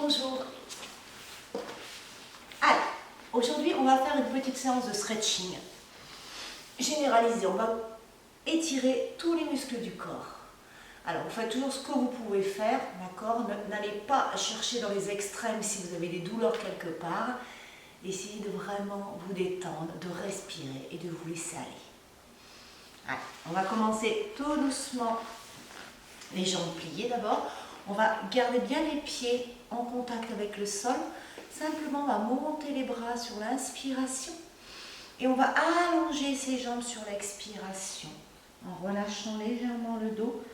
Bonjour. Allez, aujourd'hui on va faire une petite séance de stretching généralisée. On va étirer tous les muscles du corps. Alors vous faites toujours ce que vous pouvez faire, d'accord? N'allez pas chercher dans les extrêmes si vous avez des douleurs quelque part. Essayez de vraiment vous détendre, de respirer et de vous laisser aller. Allez, on va commencer tout doucement. Les jambes pliées d'abord. On va garder bien les pieds en contact avec le sol. Simplement, on va monter les bras sur l'inspiration. Et on va allonger ses jambes sur l'expiration. En relâchant légèrement le dos.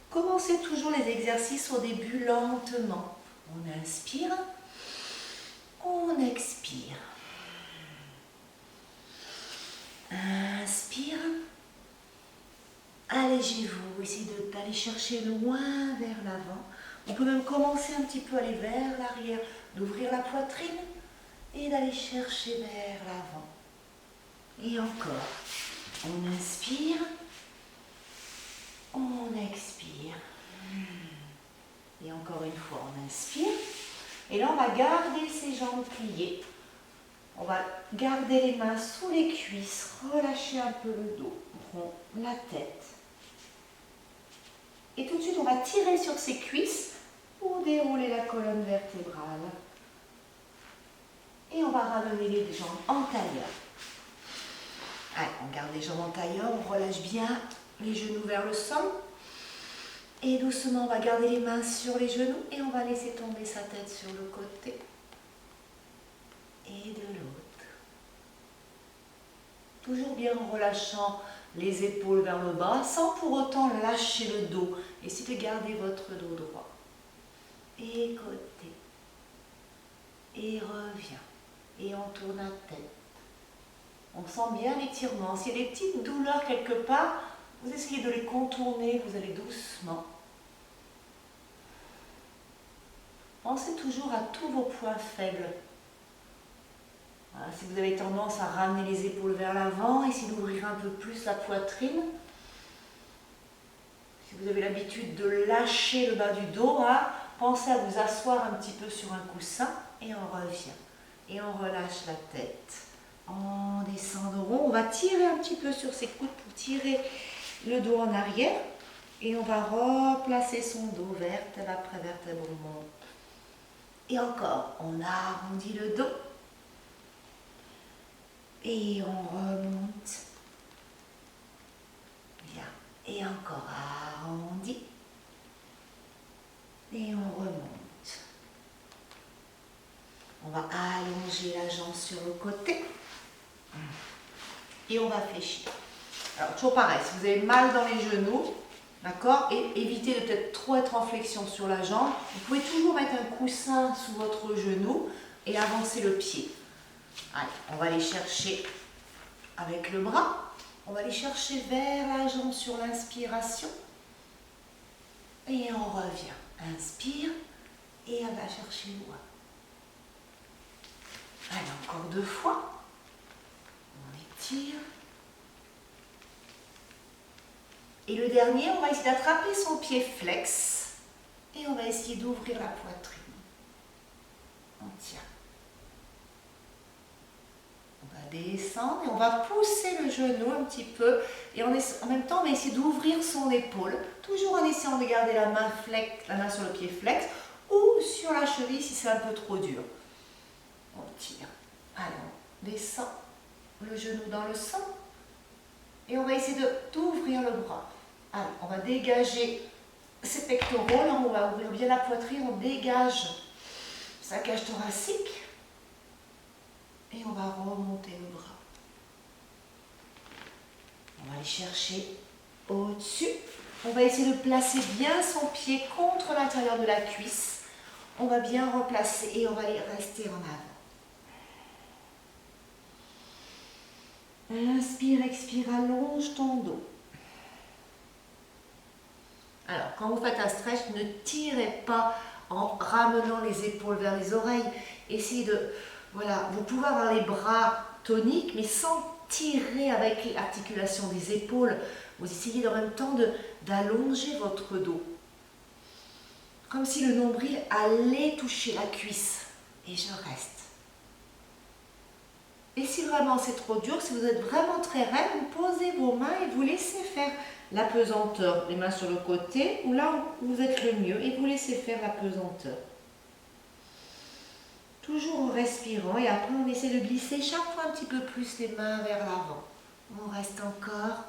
Commencez toujours les exercices au début lentement. On inspire. On expire. Inspire. Allégez-vous, essayez d'aller chercher loin vers l'avant. On peut même commencer un petit peu à aller vers l'arrière, d'ouvrir la poitrine et d'aller chercher vers l'avant. Et encore, on inspire, on expire. Et encore une fois, on inspire. Et là, on va garder ses jambes pliées. On va garder les mains sous les cuisses, relâcher un peu le dos, rond, la tête. Et tout de suite, on va tirer sur ses cuisses pour dérouler la colonne vertébrale. Et on va ramener les jambes en tailleur. Allez, on garde les jambes en tailleur, on relâche bien les genoux vers le sol. Et doucement, on va garder les mains sur les genoux et on va laisser tomber sa tête sur le côté et de l'autre. Toujours bien en relâchant les épaules vers le bas, sans pour autant lâcher le dos. Essayez de garder votre dos droit. Et côté. Et revient. Et on tourne la tête. On sent bien l'étirement. S'il y a des petites douleurs quelque part, vous essayez de les contourner, vous allez doucement. Pensez toujours à tous vos points faibles. Voilà, si vous avez tendance à ramener les épaules vers l'avant, essayez d'ouvrir un peu plus la poitrine. Si vous avez l'habitude de lâcher le bas du dos, pensez à vous asseoir un petit peu sur un coussin et on revient. Et on relâche la tête. On descend de rond. On va tirer un petit peu sur ses coudes pour tirer le dos en arrière. Et on va replacer son dos vertèbre après vertèbre. On monte. Et encore, on arrondit le dos. Et on remonte. Bien. Et encore arrondi. Et on remonte. On va allonger la jambe sur le côté. Et on va fléchir. Alors, toujours pareil, si vous avez mal dans les genoux, d'accord, et évitez de peut-être trop être en flexion sur la jambe, vous pouvez toujours mettre un coussin sous votre genou et avancer le pied. Allez, on va aller chercher avec le bras. On va aller chercher vers la jambe sur l'inspiration. Et on revient. Inspire et on va chercher loin. Allez, encore 2 fois. On étire. Et le dernier, on va essayer d'attraper son pied flex. Et on va essayer d'ouvrir la poitrine. On tient. On va descendre et on va pousser le genou un petit peu. Et en même temps, on va essayer d'ouvrir son épaule. Toujours en essayant de garder la main sur le pied flex ou sur la cheville si c'est un peu trop dur. On tire. Allez, on descend le genou dans le sol. Et on va essayer d'ouvrir le bras. Allez, on va dégager ses pectoraux. Là, on va ouvrir bien la poitrine. On dégage sa cage thoracique. Et on va remonter le bras. On va aller chercher au-dessus. On va essayer de placer bien son pied contre l'intérieur de la cuisse. On va bien replacer et on va aller rester en avant. Inspire, expire, allonge ton dos. Alors, quand vous faites un stretch, ne tirez pas en ramenant les épaules vers les oreilles. Essayez de... Voilà, vous pouvez avoir les bras toniques, mais sans tirer avec l'articulation des épaules. Vous essayez en même temps d'allonger votre dos. comme si le nombril allait toucher la cuisse. Et je reste. Et si vraiment c'est trop dur, si vous êtes vraiment très raide, vous posez vos mains et vous laissez faire la pesanteur. Les mains sur le côté ou là où vous êtes le mieux et vous laissez faire la pesanteur. Toujours en respirant et après on essaie de glisser chaque fois un petit peu plus les mains vers l'avant. On reste encore.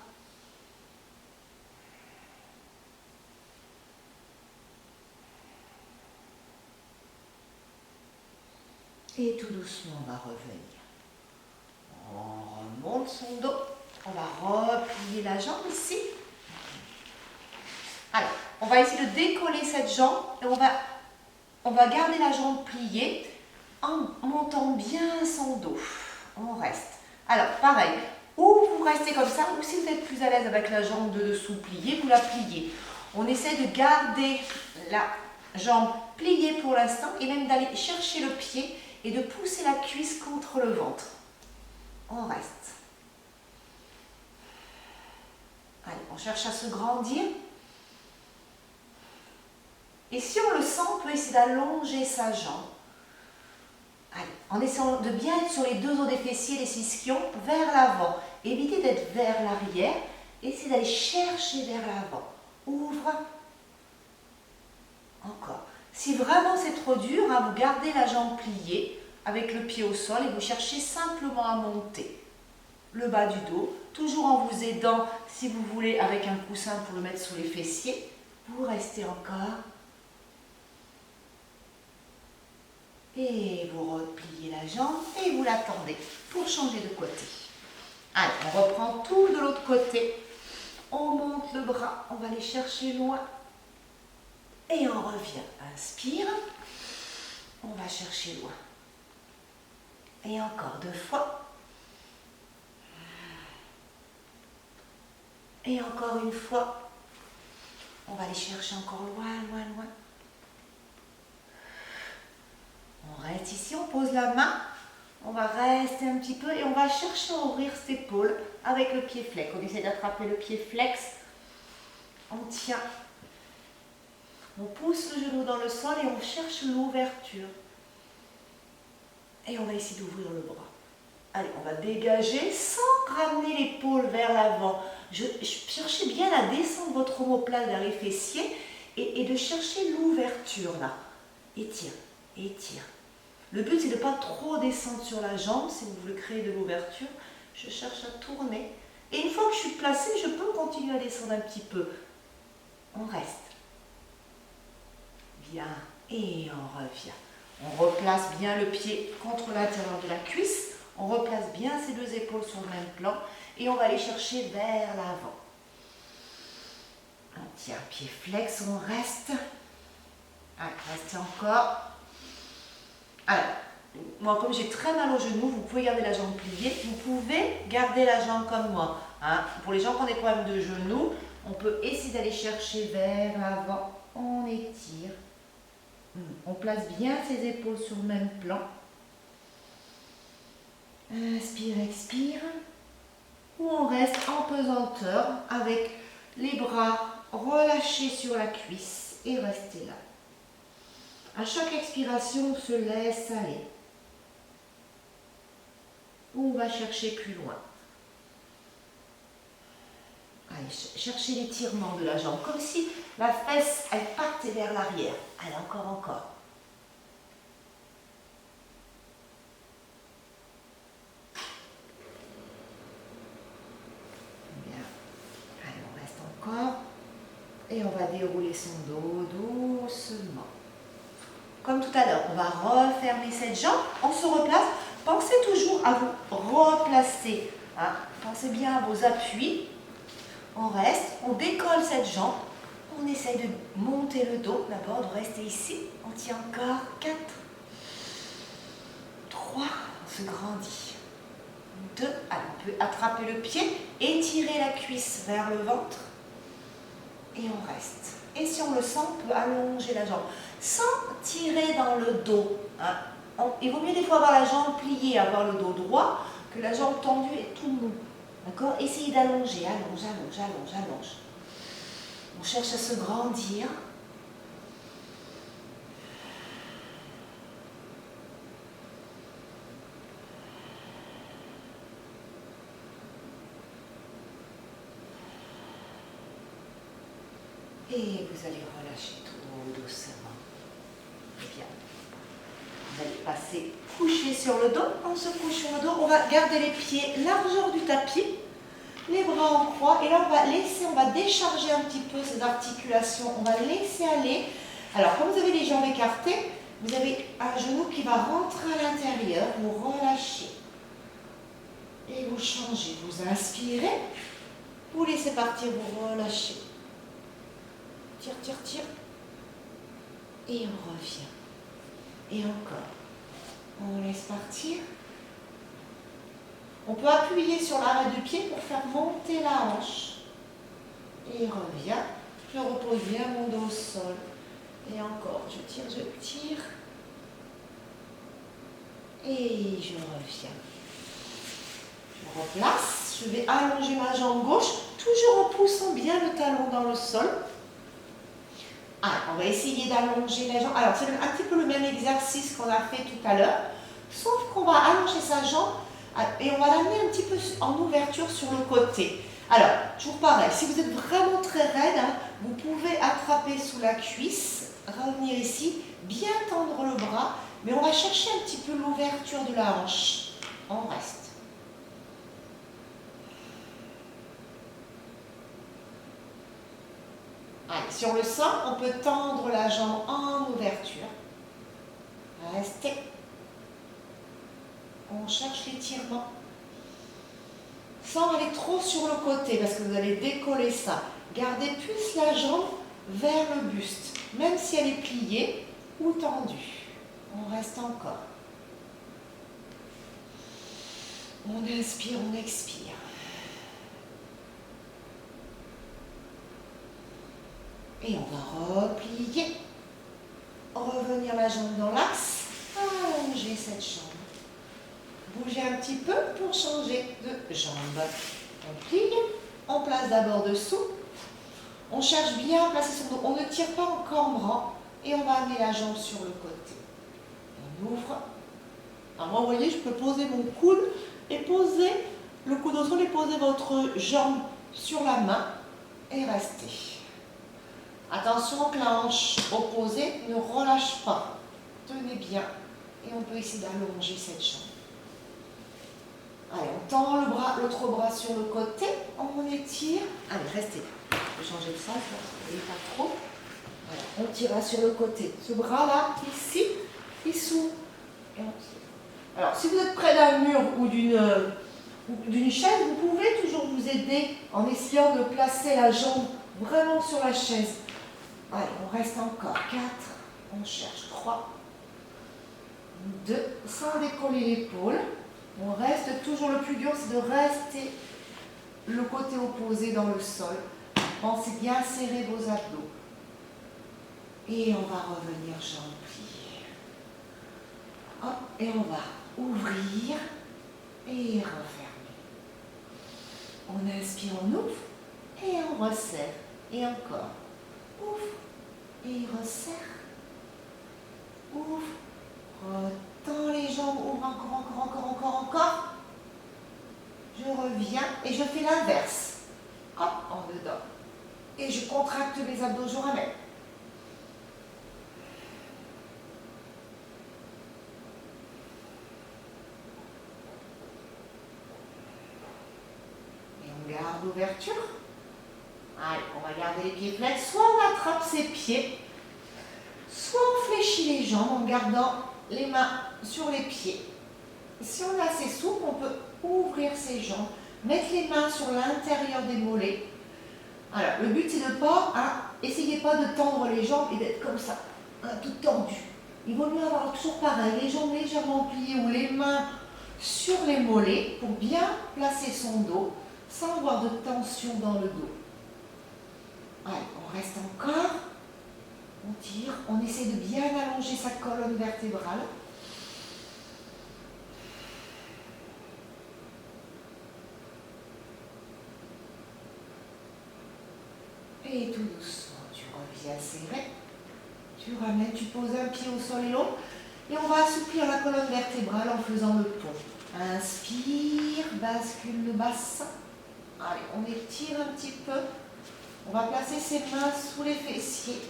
Et tout doucement on va revenir. On remonte son dos. On va replier la jambe ici. Alors, on va essayer de décoller cette jambe et on va garder la jambe pliée en montant bien son dos. On reste. Alors, pareil, ou vous restez comme ça, ou si vous êtes plus à l'aise avec la jambe de dessous pliée, vous la pliez. On essaie de garder la jambe pliée pour l'instant et même d'aller chercher le pied et de pousser la cuisse contre le ventre. On reste. Allez, on cherche à se grandir. Et si on le sent, on peut essayer d'allonger sa jambe. Allez, en essayant de bien être sur les deux os des fessiers, les ischions, vers l'avant. Évitez d'être vers l'arrière. Essayez d'aller chercher vers l'avant. Ouvre. Encore. Si vraiment c'est trop dur, hein, vous gardez la jambe pliée avec le pied au sol et vous cherchez simplement à monter le bas du dos, toujours en vous aidant, si vous voulez, avec un coussin pour le mettre sous les fessiers. Vous restez encore. Et vous repliez la jambe et vous la tendez pour changer de côté. Allez, on reprend tout de l'autre côté. On monte le bras, on va aller chercher loin. Et on revient. Inspire. On va chercher loin. Et encore 2 fois. Et encore une fois. On va aller chercher encore loin, loin, loin. On reste ici, on pose la main. On va rester un petit peu et on va chercher à ouvrir ses épaules avec le pied flex. On essaie d'attraper le pied flex. On tient. On pousse le genou dans le sol et on cherche l'ouverture. Et on va essayer d'ouvrir le bras. Allez, on va dégager sans ramener l'épaule vers l'avant. Cherchez bien à descendre votre omoplate vers les fessiers et de chercher l'ouverture là. Étire, étire. Le but c'est de ne pas trop descendre sur la jambe si vous voulez créer de l'ouverture. Je cherche à tourner. Et une fois que je suis placée, je peux continuer à descendre un petit peu. On reste. Bien. Et on revient. On replace bien le pied contre l'intérieur de la cuisse. On replace bien ses 2 épaules sur le même plan. Et on va aller chercher vers l'avant. On tient pied flex, on reste. Allez, restez encore. Alors, moi comme j'ai très mal au genou, vous pouvez garder la jambe pliée. Vous pouvez garder la jambe comme moi. Hein. Pour les gens qui ont des problèmes de genoux, on peut essayer d'aller chercher vers l'avant. On étire. On place bien ses épaules sur le même plan. Inspire, expire. Ou on reste en pesanteur avec les bras relâchés sur la cuisse et restez là. À chaque expiration, on se laisse aller. Ou on va chercher plus loin. Allez, cherchez l'étirement de la jambe, comme si la fesse, elle partait vers l'arrière. Allez, encore, encore. Bien. Allez, on reste encore. Et on va dérouler son dos doucement. Comme tout à l'heure, on va refermer cette jambe. On se replace. Pensez toujours à vous replacer. Hein. Pensez bien à vos appuis. On reste, on décolle cette jambe, on essaye de monter le dos, d'abord de rester ici, on tient encore, 4, 3, on se grandit, 2, allez, on peut attraper le pied, étirer la cuisse vers le ventre, et on reste. Et si on le sent, on peut allonger la jambe, sans tirer dans le dos. Hein. Il vaut mieux des fois avoir la jambe pliée, avoir le dos droit, que la jambe tendue et tout mou. D'accord? Essayez d'allonger, allonge, allonge, allonge, allonge. On cherche à se grandir. Et vous allez relâcher tout doucement. Bien. Vous allez passer coucher sur le dos. On se couche sur le dos. On va garder les pieds largeur du tapis. Les bras en croix. Et là, on va décharger un petit peu ces articulations. On va laisser aller. Alors, comme vous avez les jambes écartées, vous avez un genou qui va rentrer à l'intérieur. Vous relâchez. Et vous changez. Vous inspirez. Vous laissez partir. Vous relâchez. Tire, tire, tire. Et on revient. Et encore. On laisse partir. On peut appuyer sur l'arrêt du pied pour faire monter la hanche. Et revient. Je repose bien mon dos au sol. Et encore. Je tire, je tire. Et je reviens. Je replace. Je vais allonger ma jambe gauche, toujours en poussant bien le talon dans le sol. On va essayer d'allonger la jambe. Alors, c'est un petit peu le même exercice qu'on a fait tout à l'heure, sauf qu'on va allonger sa jambe et on va l'amener un petit peu en ouverture sur le côté. Alors, toujours pareil, si vous êtes vraiment très raide, vous pouvez attraper sous la cuisse, revenir ici, bien tendre le bras, mais on va chercher un petit peu l'ouverture de la hanche. On reste. Allez, si on le sent, on peut tendre la jambe en ouverture. Restez. On cherche l'étirement. Sans aller trop sur le côté, parce que vous allez décoller ça. Gardez plus la jambe vers le buste, même si elle est pliée ou tendue. On reste encore. On inspire, on expire. Et on va replier, revenir la jambe dans l'axe, allonger cette jambe. Bougez un petit peu pour changer de jambe. On plie, on place d'abord dessous, on cherche bien à placer son dos, on ne tire pas en cambrant et on va amener la jambe sur le côté. On ouvre. Alors moi, vous voyez, je peux poser mon coude et poser le coude au sol et poser votre jambe sur la main et rester. Attention que la hanche opposée ne relâche pas. Tenez bien et on peut essayer d'allonger cette jambe. Allez, on tend l'autre bras sur le côté, on étire. Allez, restez là. Je vais changer de sens, ne pas trop. Voilà, on tirera sur le côté. Ce bras-là, ici, il s'ouvre. Et on tire. Alors, si vous êtes près d'un mur ou d'une chaise, vous pouvez toujours vous aider en essayant de placer la jambe vraiment sur la chaise. Allez, on reste encore. 4, on cherche. 3, 2, sans décoller l'épaule. On reste toujours, le plus dur, c'est de rester le côté opposé dans le sol. Pensez bien à serrer vos abdos. Et on va revenir jambe pliée. Hop, et on va ouvrir et refermer. On inspire, on ouvre et on resserre. Et encore. Ouvre et resserre. Ouvre. Retends les jambes. Ouvre encore. Je reviens et je fais l'inverse. Hop, en dedans. Et je contracte mes abdos, je ramène. Et on garde l'ouverture. Allez, on va garder les pieds flex. Soit on attrape ses pieds, soit on fléchit les jambes en gardant les mains sur les pieds. Si on est assez souple, on peut ouvrir ses jambes, mettre les mains sur l'intérieur des mollets. Alors, le but, c'est de ne pas, essayez pas de tendre les jambes et d'être comme ça, tout tendu. Il vaut mieux avoir toujours pareil, les jambes légèrement pliées ou les mains sur les mollets pour bien placer son dos sans avoir de tension dans le dos. Allez, on reste encore, on tire, on essaie de bien allonger sa colonne vertébrale. Et tout doucement, tu reviens serré, tu ramènes, tu poses un pied au sol et l'autre, et on va assouplir la colonne vertébrale en faisant le pont. Inspire, bascule le bassin. Allez, on étire un petit peu. On va placer ses mains sous les fessiers.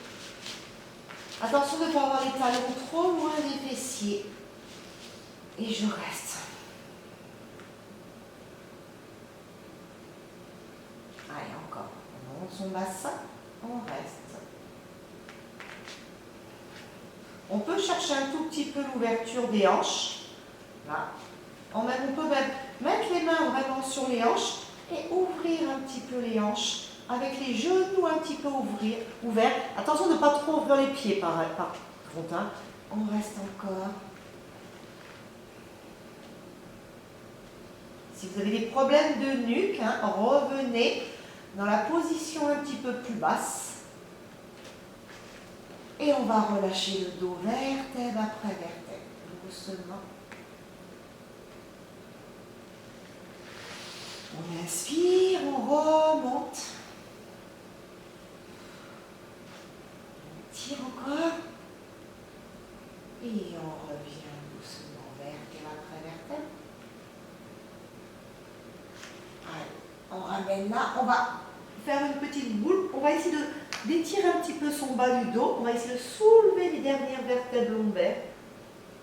Attention de ne pas avoir les talons trop loin des fessiers. Et je reste. Allez, encore. On monte son bassin. On reste. On peut chercher un tout petit peu l'ouverture des hanches. Là. On peut même mettre les mains vraiment sur les hanches et ouvrir un petit peu les hanches avec les genoux un petit peu ouverts. Attention de ne pas trop ouvrir les pieds par contre. Hein. On reste encore. Si vous avez des problèmes de nuque, hein, revenez dans la position un petit peu plus basse. Et on va relâcher le dos vertèbre après vertèbre, doucement. On inspire, on remonte. On tire encore. Et on revient doucement vertèbre après vertèbre. Allez, on ramène là. On va faire une petite boule. On va essayer d'étirer un petit peu son bas du dos. On va essayer de soulever les dernières vertèbres lombaires.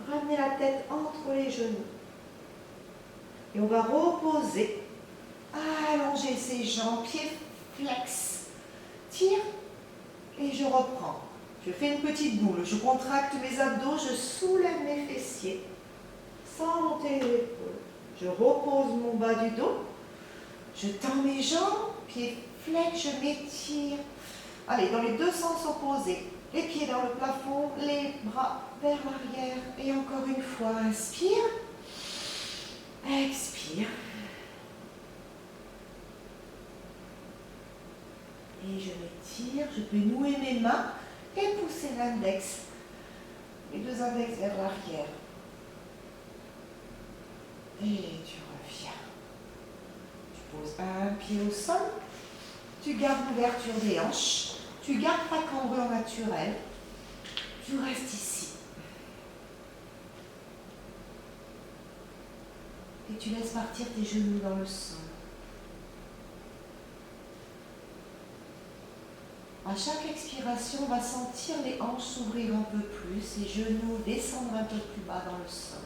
Ramener la tête entre les genoux. Et on va reposer. Allonger ses jambes, pieds flex. Tire et je reprends. Je fais une petite boule. Je contracte mes abdos. Je soulève mes fessiers sans monter les épaules. Je repose mon bas du dos. Je tends mes jambes, pieds flex, je m'étire. Allez, dans les deux sens opposés. Les pieds dans le plafond, les bras vers l'arrière. Et encore une fois, inspire. Expire. Et je m'étire. Je peux nouer mes mains et pousser l'index. Les deux index vers l'arrière. Et tu reviens. Tu poses un pied au sol. Tu gardes l'ouverture des hanches. Tu gardes ta cambrure naturelle. Tu restes ici. Et tu laisses partir tes genoux dans le sol. À chaque expiration, on va sentir les hanches s'ouvrir un peu plus, les genoux descendre un peu plus bas dans le sol.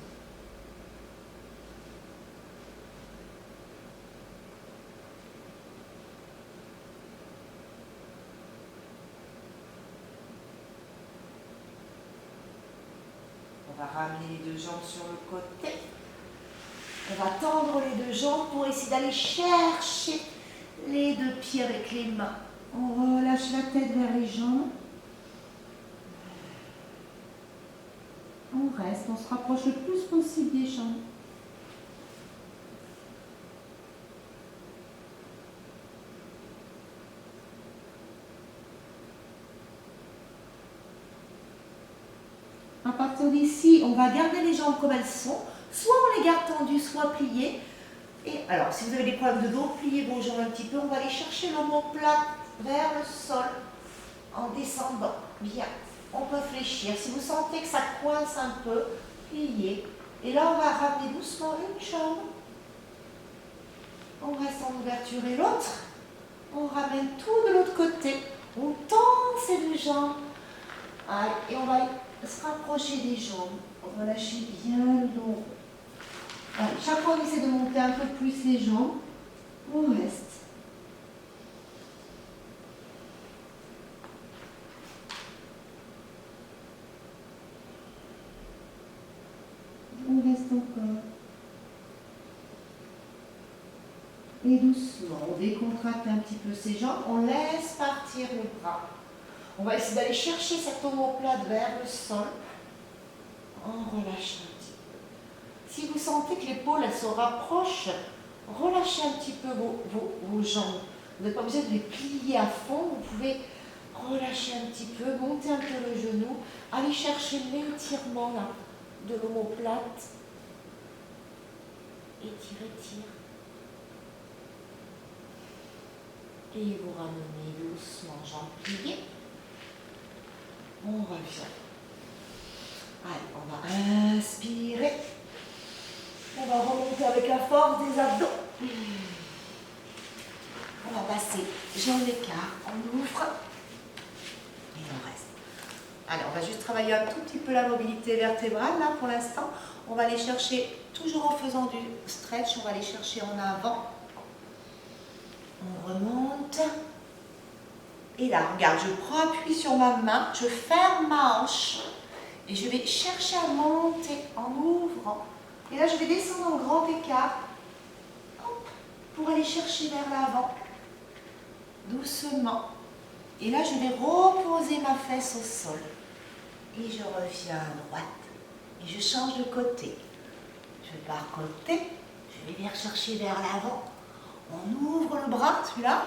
On va ramener les deux jambes sur le côté. On va tendre les deux jambes pour essayer d'aller chercher les deux pieds avec les mains. On relâche la tête vers les jambes. On reste, on se rapproche le plus possible des jambes. À partir d'ici, on va garder les jambes comme elles sont. Soit on les garde tendues, soit pliées. Et alors, si vous avez des problèmes de dos, pliez vos jambes un petit peu. On va aller chercher l'omoplate vers le sol en descendant. Bien. On peut fléchir. Si vous sentez que ça coince un peu, pliez. Et là, on va ramener doucement une jambe. On reste en ouverture et l'autre. On ramène tout de l'autre côté. On tend ces deux jambes. Allez, et on va se rapprocher des jambes. On va lâcher bien le dos. Allez, chaque fois, on essaie de monter un peu plus les jambes. On reste. On reste encore. Et doucement, on décontracte un petit peu ses jambes. On laisse partir le bras. On va essayer d'aller chercher cette omoplate vers le sol. En relâchant un petit peu. Si vous sentez que l'épaule se rapproche, relâchez un petit peu vos jambes. Vous n'êtes pas obligé de les plier à fond. Vous pouvez relâcher un petit peu, monter un peu le genou, aller chercher l'étirement là, de l'omoplate. Étire, étire. Et vous ramenez doucement, jambes pliées. On revient. Allez, on va inspirer. On va remonter avec la force des abdos. On va passer jambes d'écart, on ouvre et on reste. Allez, on va juste travailler un tout petit peu la mobilité vertébrale là pour l'instant. On va aller chercher, toujours en faisant du stretch, on va aller chercher en avant. On remonte. Et là, regarde, je prends appui sur ma main, je ferme ma hanche et je vais chercher à monter en ouvrant. Et là, je vais descendre en grand écart hop, pour aller chercher vers l'avant, doucement. Et là, je vais reposer ma fesse au sol. Et je reviens à droite. Et je change de côté. Je pars côté, je vais venir chercher vers l'avant. On ouvre le bras, celui-là,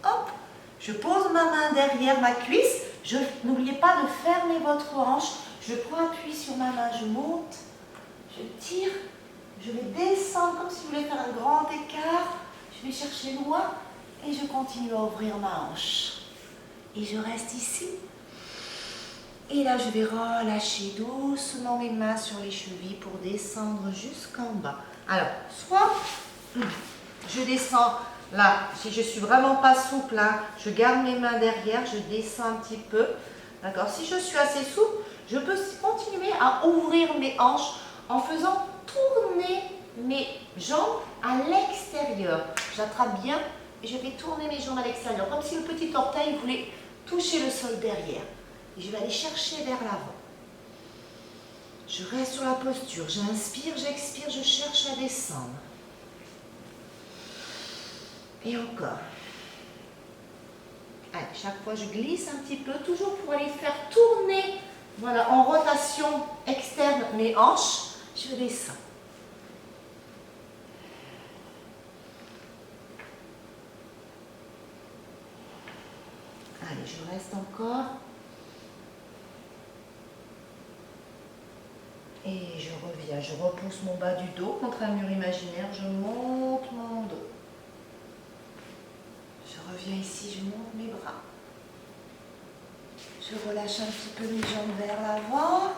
hop. Je pose ma main derrière ma cuisse. N'oubliez pas de fermer votre hanche. Je prends appui sur ma main, je monte, je tire, je vais descendre comme si je voulais faire un grand écart. Je vais chercher loin et je continue à ouvrir ma hanche. Et je reste ici. Et là, je vais relâcher doucement mes mains sur les chevilles pour descendre jusqu'en bas. Alors, soit je descends là, si je suis vraiment pas souple, là, je garde mes mains derrière, je descends un petit peu. D'accord? Si je suis assez souple, je peux continuer à ouvrir mes hanches en faisant tourner mes jambes à l'extérieur. J'attrape bien et je vais tourner mes jambes à l'extérieur, comme si le petit orteil voulait toucher le sol derrière. Et je vais aller chercher vers l'avant. Je reste sur la posture. J'inspire, j'expire, je cherche à descendre. Et encore. Allez, chaque fois je glisse un petit peu, toujours pour aller faire tourner, voilà, en rotation externe mes hanches. Je descends. Allez, je reste encore. Et je reviens, je repousse mon bas du dos contre un mur imaginaire, je monte mon dos. Je reviens ici, je monte mes bras. Je relâche un petit peu mes jambes vers l'avant.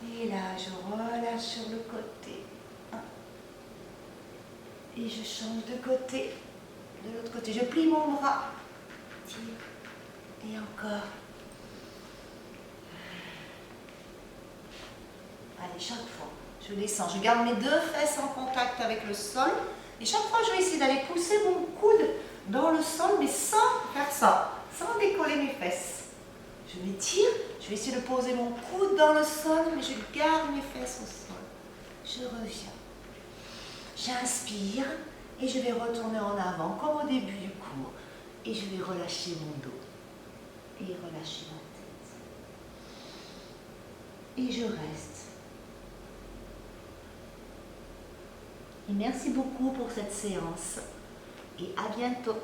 Et là, je relâche sur le côté. Et je change de côté, de l'autre côté. Je plie mon bras. Tire. Et encore. Allez, chaque fois, je descends. Je garde mes deux fesses en contact avec le sol. Et chaque fois, je vais essayer d'aller pousser mon coude dans le sol, mais sans faire ça, sans décoller mes fesses. Je m'étire, je vais essayer de poser mon coude dans le sol, mais je garde mes fesses au sol. Je reviens. J'inspire et je vais retourner en avant, comme au début du cours. Et je vais relâcher mon dos. Et relâcher ma tête. Et je reste. Et merci beaucoup pour cette séance. Et à bientôt.